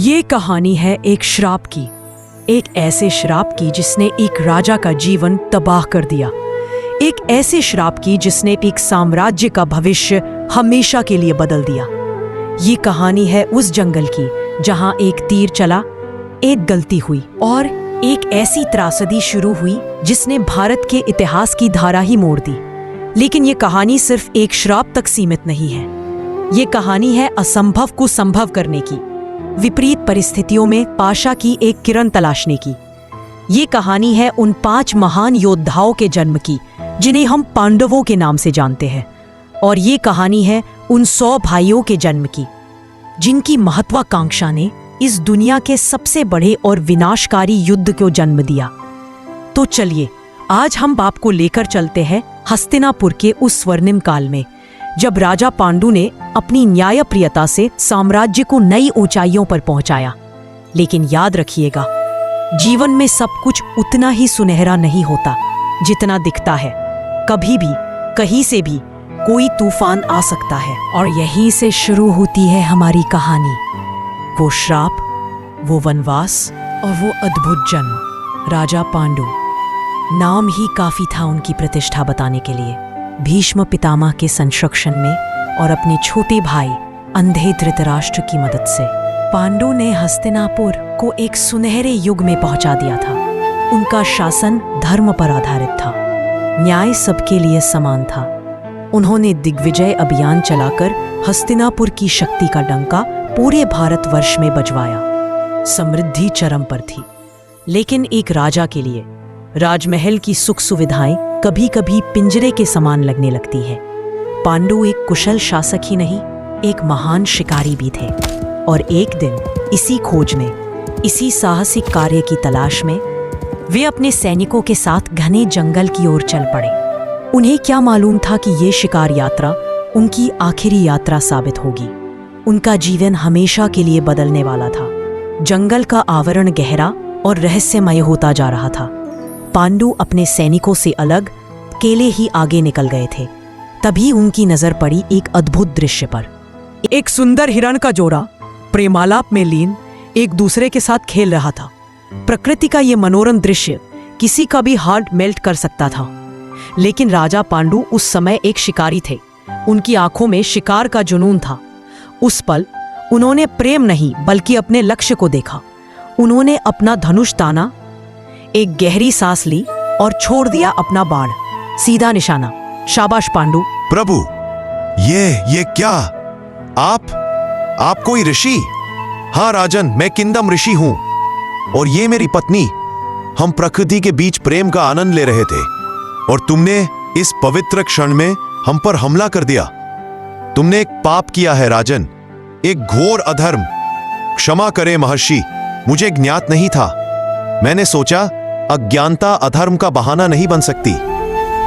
ये कहानी है एक श्राप की, एक ऐसे श्राप की जिसने एक राजा का जीवन तबाह कर दिया, एक ऐसे श्राप की जिसने एक साम्राज्य का भविष्य हमेशा के लिए बदल दिया। ये कहानी है उस जंगल की जहां एक तीर चला, एक गलती हुई और एक ऐसी त्रासदी शुरू हुई जिसने भारत के इतिहास की धारा ही मोड़ दी। लेकिन ये कहानी सिर्फ एक श्राप तक सीमित नहीं है। ये कहानी है असंभव को संभव करने की, विपरीत परिस्थितियों में पाशा की एक किरण तलाशने की। ये कहानी है उन 5 महान योद्धाओं के जन्म की जिन्हें हम पांडवों के नाम से जानते हैं, और ये कहानी है उन 100 भाइयों के जन्म की जिनकी महत्वाकांक्षा ने इस दुनिया के सबसे बड़े और विनाशकारी युद्ध को जन्म दिया। तो चलिए आज हम आपको लेकर चलते हैं हस्तिनापुर के उस स्वर्णिम काल में, जब राजा पांडु ने अपनी न्यायप्रियता से साम्राज्य को नई ऊंचाइयों पर पहुंचाया। लेकिन याद रखिएगा, जीवन में सब कुछ उतना ही सुनहरा नहीं होता जितना दिखता है। कभी भी कहीं से भी कोई तूफान आ सकता है, और यहीं से शुरू होती है हमारी कहानी। वो श्राप, वो वनवास और वो अद्भुत जन्म। राजा पांडु, नाम ही काफी था उनकी प्रतिष्ठा बताने के लिए। भीष्म पितामह के संरक्षण में और अपने छोटे भाई अंधे धृतराष्ट्र की मदद से पांडु ने हस्तिनापुर को एक सुनहरे युग में पहुंचा दिया था। उनका शासन धर्म पर आधारित था, न्याय सबके लिए समान था। उन्होंने दिग्विजय अभियान चलाकर हस्तिनापुर की शक्ति का डंका पूरे भारतवर्ष में बजवाया। समृद्धि चरम पर थी, लेकिन एक राजा के लिए राजमहल की सुख सुविधाएं कभी कभी पिंजरे के समान लगने लगती है। पांडु एक कुशल शासक ही नहीं, एक महान शिकारी भी थे। और एक दिन इसी खोज में, इसी साहसिक कार्य की तलाश में वे अपने सैनिकों के साथ घने जंगल की ओर चल पड़े। उन्हें क्या मालूम था कि ये शिकार यात्रा उनकी आखिरी यात्रा साबित होगी। उनका जीवन हमेशा के लिए बदलने वाला था। जंगल का आवरण गहरा और रहस्यमय होता जा रहा था। पांडु अपने सैनिकों से अलग अकेले ही आगे निकल गए थे। तभी उनकी नजर पड़ी एक अद्भुत दृश्य पर। एक सुंदर हिरण का जोड़ा प्रेमालाप में लीन एक दूसरे के साथ खेल रहा था। प्रकृति का यह मनोरम दृश्य किसी का भी हार्ट मेल्ट कर सकता था। लेकिन राजा पांडु उस समय एक शिकारी थे। उनकी आंखों में शिकार का जुनून था। उस पल उन्होंने प्रेम नहीं बल्कि अपने लक्ष्य को देखा। उन्होंने अपना धनुष ताना, एक गहरी सांस ली और छोड़ दिया अपना बाण। सीधा निशाना। शाबाश पांडु। प्रभु, ये क्या? आप कोई ऋषि? हाँ राजन, मैं किंदम ऋषि हूं, और ये मेरी पत्नी। हम प्रकृति के बीच प्रेम का आनंद ले रहे थे, और तुमने इस पवित्र क्षण में हम पर हमला कर दिया। तुमने एक पाप किया है राजन, एक घोर अधर्म। क्षमा करें महर्षि, मुझे ज्ञात नहीं था। मैंने सोचा अज्ञानता अधर्म का बहाना नहीं बन सकती।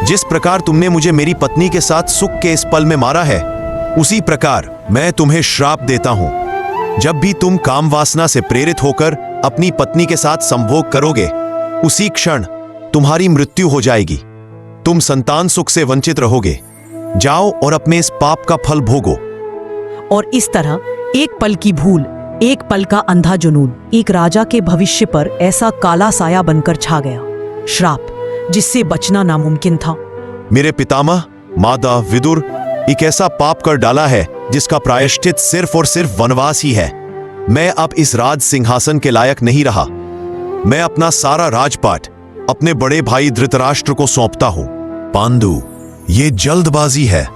जिस प्रकार तुमने मुझे मेरी पत्नी के साथ सुख के इस पल में मारा है, उसी प्रकार मैं तुम्हें श्राप देता हूं। जब भी तुम काम वासना से प्रेरित होकर अपनी पत्नी के साथ संभोग करोगे, उसी क्षण तुम्हारी मृत्यु हो जाएगी। तुम संतान सुख से वंचित रहोगे। जाओ और अपने इस पाप का फल भोगो। और इस तरह एक पल की भूल, एक पल का अंधा जुनून एक राजा के भविष्य पर ऐसा काला साया बनकर छा गया। श्राप जिससे बचना नामुमकिन था। मेरे पितामह मादा विदुर एक ऐसा पाप कर डाला है जिसका प्रायश्चित सिर्फ और सिर्फ वनवास ही है। मैं अब इस राज सिंहासन के लायक नहीं रहा। मैं अपना सारा राजपाट अपने बड़े भाई धृतराष्ट्र को सौंपता हूं। पांडु, ये जल्दबाजी है।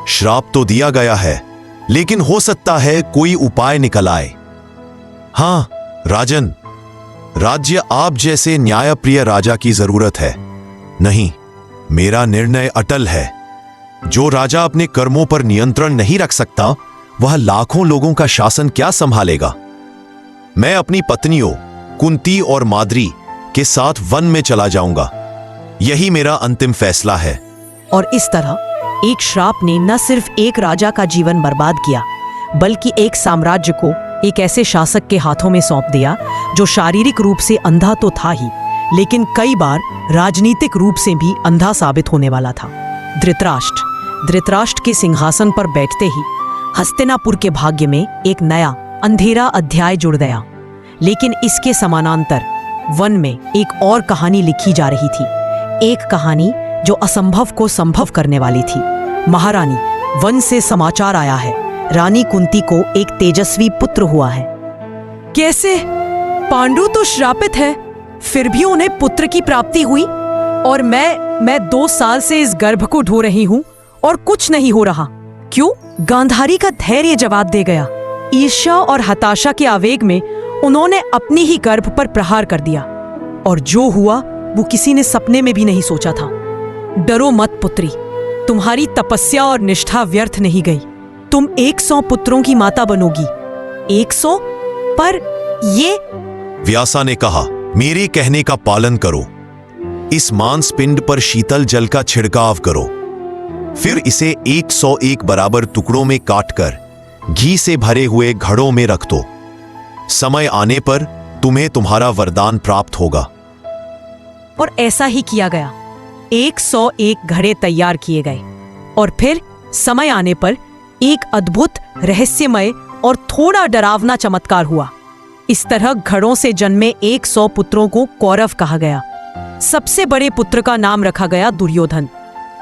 श्राप तो दिया गया है, लेकिन हो सकता है कोई उपाय निकल आए। हां राजन, राज्य आप जैसे न्यायप्रिय राजा की जरूरत है। नहीं, मेरा निर्णय अटल है। जो राजा अपने कर्मों पर नियंत्रण नहीं रख सकता, वह लाखों लोगों का शासन क्या संभालेगा। मैं अपनी पत्नियों कुंती और माद्री के साथ वन में चला जाऊंगा। यही मेरा अंतिम फैसला है। और इस तरह एक श्राप ने न सिर्फ एक राजा का जीवन बर्बाद किया, बल्कि एक साम्राज्य को एक ऐसे शासक के हाथों में सौंप दिया जो शारीरिक रूप से अंधा तो था ही, लेकिन कई बार राजनीतिक रूप से भी अंधा साबित होने वाला था। धृतराष्ट्र के सिंहासन पर बैठते ही हस्तिनापुर के भाग्य में एक नया अंधेरा अध्याय जुड़ गया। लेकिन इसके समानांतर वन में एक और कहानी लिखी जा रही थी, एक कहानी जो असंभव को संभव करने वाली थी। महारानी, वन से समाचार आया है, रानी कुंती को एक तेजस्वी पुत्र हुआ है। कैसे? पांडु तो श्रापित है, फिर भी उन्हें पुत्र की प्राप्ति हुई, और मैं 2 साल से इस गर्भ को ढो रही हूं और कुछ नहीं हो रहा। क्यों? गांधारी का धैर्य जवाब दे गया। ईर्ष्या और हताशा के आवेग में उन्होंने अपनी ही गर्भ पर प्रहार कर दिया, और जो हुआ वो किसी ने सपने में भी नहीं सोचा था। डरो मत पुत्री, तुम्हारी तपस्या और निष्ठा व्यर्थ नहीं गई। तुम 100 पुत्रों की माता बनोगी। 100? पर ये... व्यासा ने कहा, मेरे कहने का पालन करो। इस मांसपिंड पर शीतल जल का छिड़काव करो, फिर इसे 101 बराबर टुकड़ों में काटकर घी से भरे हुए घड़ों में रख दो। समय आने पर तुम्हें तुम्हारा वरदान प्राप्त होगा। और ऐसा ही किया गया। 101 घड़े तैयार किए गए, और फिर समय आने पर एक अद्भुत, रहस्यमय और थोड़ा डरावना चमत्कार हुआ। इस तरह घड़ों से जन्मे 100 पुत्रों को कौरव कहा गया। सबसे बड़े पुत्र का नाम रखा गया दुर्योधन।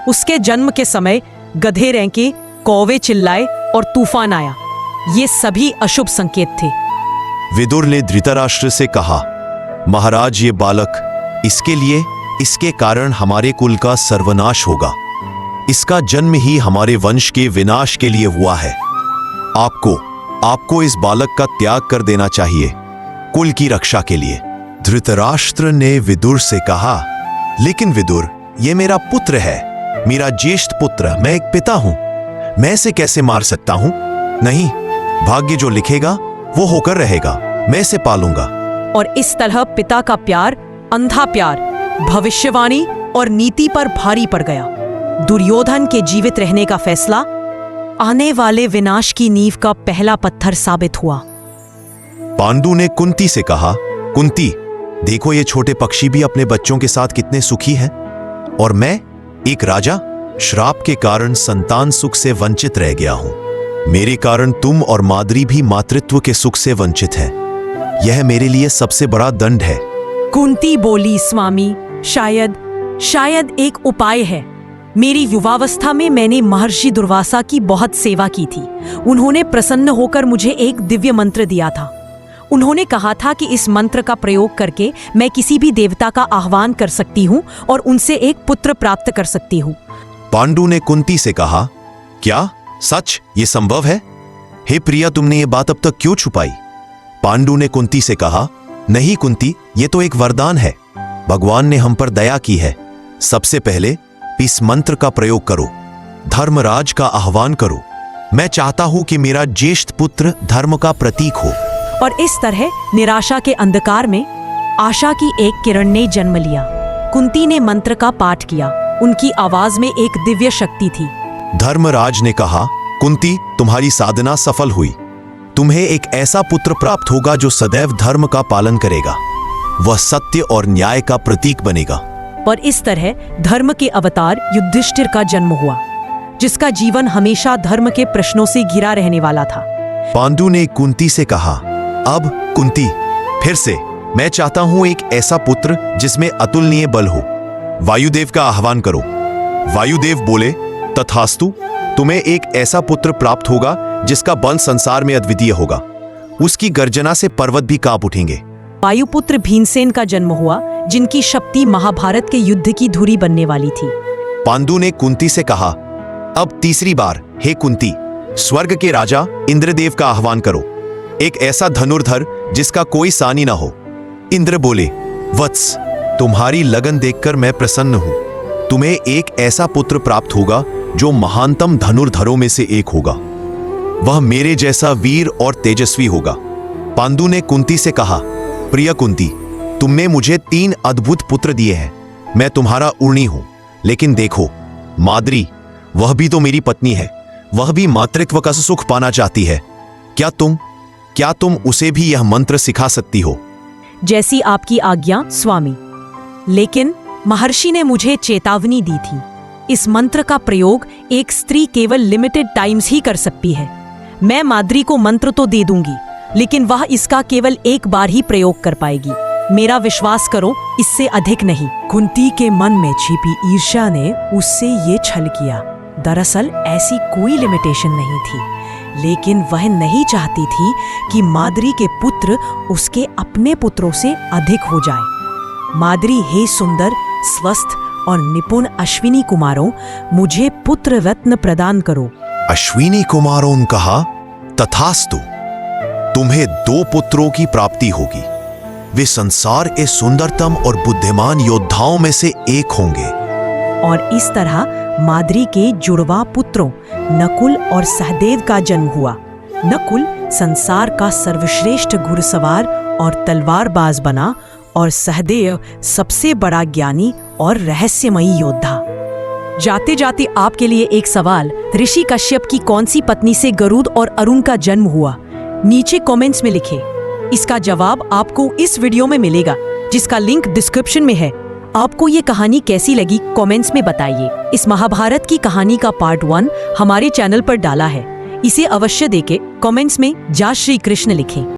उसके जन्म के समय गधे रेंके, कौवे चिल्लाए और तूफान आया। ये सभी अशुभ संकेत थे। विदुर ने धृतराष्ट्र से कहा, महाराज, ये बालक, इसके लिए, इसके कारण हमारे कुल का सर्वनाश होगा। इसका जन्म ही हमारे वंश के विनाश के लिए हुआ है। आपको इस बालक का त्याग कर देना चाहिए, कुल की रक्षा के लिए। धृतराष्ट्र ने विदुर से कहा, लेकिन विदुर, ये मेरा पुत्र है, मेरा ज्येष्ठ पुत्र, मैं एक पिता हूं, मैं इसे कैसे मार सकता हूं? नहीं, भाग्य जो लिखेगा वो होकर रहेगा, मैं इसे पालूंगा। और इस तरह पिता का प्यार, अंधा प्यार, भविष्यवाणी और नीति पर भारी पड़ गया। दुर्योधन के जीवित रहने का फैसला आने वाले विनाश की नींव का पहला पत्थर साबित हुआ। पांडु ने कुंती से कहा, कुंती, देखो ये छोटे पक्षी भी अपने बच्चों के साथ कितने सुखी हैं, और मैं, एक राजा, श्राप के कारण संतान सुख से वंचित रह गया हूं। मेरे कारण तुम और माद्री भी मातृत्व के सुख से वंचित हैं। यह मेरे लिए सबसे बड़ा दंड है। कुंती बोली, स्वामी, शायद एक उपाय है। मेरी युवावस्था में मैंने महर्षि दुर्वासा की बहुत सेवा की थी। उन्होंने प्रसन्न होकर मुझे एक दिव्य मंत्र दिया था। उन्होंने कहा था कि इस मंत्र का प्रयोग करके मैं किसी भी देवता का आह्वान कर सकती हूँ और उनसे एक पुत्र प्राप्त कर सकती हूँ। पांडु ने कुंती से कहा, क्या सच ये संभव है? हे प्रिया, तुमने ये बात अब तक क्यों छुपाई? पांडु ने कुंती से कहा, नहीं कुंती, ये तो एक वरदान है, भगवान ने हम पर दया की है। सबसे पहले इस मंत्र का प्रयोग करो, धर्मराज का आह्वान करो। मैं चाहता हूं कि मेरा ज्येष्ठ पुत्र धर्म का प्रतीक हो। और इस तरह निराशा के अंधकार में आशा की एक किरण ने जन्म लिया। कुंती ने मंत्र का पाठ किया। उनकी आवाज में एक दिव्य शक्ति थी। धर्मराज ने कहा, कुंती, तुम्हारी साधना सफल हुई। तुम्हें एक ऐसा पुत्र प्राप्त होगा जो सदैव धर्म का पालन करेगा। वह सत्य और न्याय का प्रतीक बनेगा। और इस तरह धर्म के अवतार युधिष्ठिर का जन्म हुआ, जिसका जीवन हमेशा धर्म के प्रश्नों से घिरा रहने वाला था। पांडु ने कुंती से कहा, अब कुंती, फिर से मैं चाहता हूं एक ऐसा पुत्र जिसमें अतुलनीय बल हो। वायुदेव का आह्वान करो। वायुदेव बोले, तथास्तु, तुम्हें एक ऐसा पुत्र प्राप्त होगा जिसका बल संसार में अद्वितीय होगा। उसकी गर्जना से पर्वत भी कांप उठेंगे। वायुपुत्र भीमसेन का जन्म हुआ, जिनकी शक्ति महाभारत के युद्ध की धुरी बनने वाली थी। पांडु ने कुंती से कहा, अब तीसरी बार, हे कुंती, स्वर्ग के राजा इंद्रदेव का आह्वान करो। एक ऐसा धनुर्धर जिसका कोई सानी ना हो। इंद्र बोले, वत्स, तुम्हारी लगन देखकर मैं प्रसन्न हूं। तुम्हें एक ऐसा पुत्र प्राप्त होगा जो महानतम धनुर्धरों में से एक होगा। वह मेरे जैसा वीर और तेजस्वी होगा। पांडु ने कुंती से कहा, प्रिय कुंती, तुमने मुझे 3 अद्भुत पुत्र दिए हैं। मैं तुम्हारा ऊर्णी हूं, लेकिन देखो, माद्री, वह भी तो मेरी पत्नी है। वह भी मातृत्व का सुख पाना चाहती है। क्या तुम उसे भी यह मंत्र सिखा सकती हो? जैसी आपकी आज्ञा, स्वामी। लेकिन महर्षि ने मुझे चेतावनी दी थी, इस मंत्र का प्रयोग एक स्त्री केवल लिमिटेड टाइम्स ही कर सकती है। मैं माद्री को मंत्र तो दे दूंगी, लेकिन वह इसका केवल एक बार ही प्रयोग कर पाएगी। मेरा विश्वास करो, इससे अधिक नहीं। कुंती के मन में छिपी ईर्ष्या ने उससे ये छल किया। दरअसल ऐसी कोई लिमिटेशन नहीं थी, लेकिन वह नहीं चाहती थी कि माद्री के पुत्र उसके अपने पुत्रों से अधिक हो जाए। माद्री, हे सुंदर, स्वस्थ और निपुण अश्विनी कुमारों, मुझे पुत्र रत्न प्रदान करो। अश्विनी कुमारों ने कहा, तथास्तु, तुम्हें 2 पुत्रों की प्राप्ति होगी। वे संसार के सुंदरतम और बुद्धिमान योद्धाओं में से एक होंगे। और इस तरह माद्री के जुड़वा पुत्रों नकुल और सहदेव का जन्म हुआ। नकुल संसार का सर्वश्रेष्ठ घुड़सवार और तलवारबाज बना और सहदेव सबसे बड़ा ज्ञानी और रहस्यमयी योद्धा। जाते जाते आपके लिए एक सवाल, ऋषि कश्यप की कौन सी पत्नी से गरुड़ और अरुण का जन्म हुआ? नीचे कमेंट्स में लिखें। इसका जवाब आपको इस वीडियो में मिलेगा, जिसका लिंक डिस्क्रिप्शन में है। आपको ये कहानी कैसी लगी कमेंट्स में बताइए। इस महाभारत की कहानी का पार्ट 1 हमारे चैनल पर डाला है, इसे अवश्य देखें। कमेंट्स में जय श्री कृष्ण लिखें।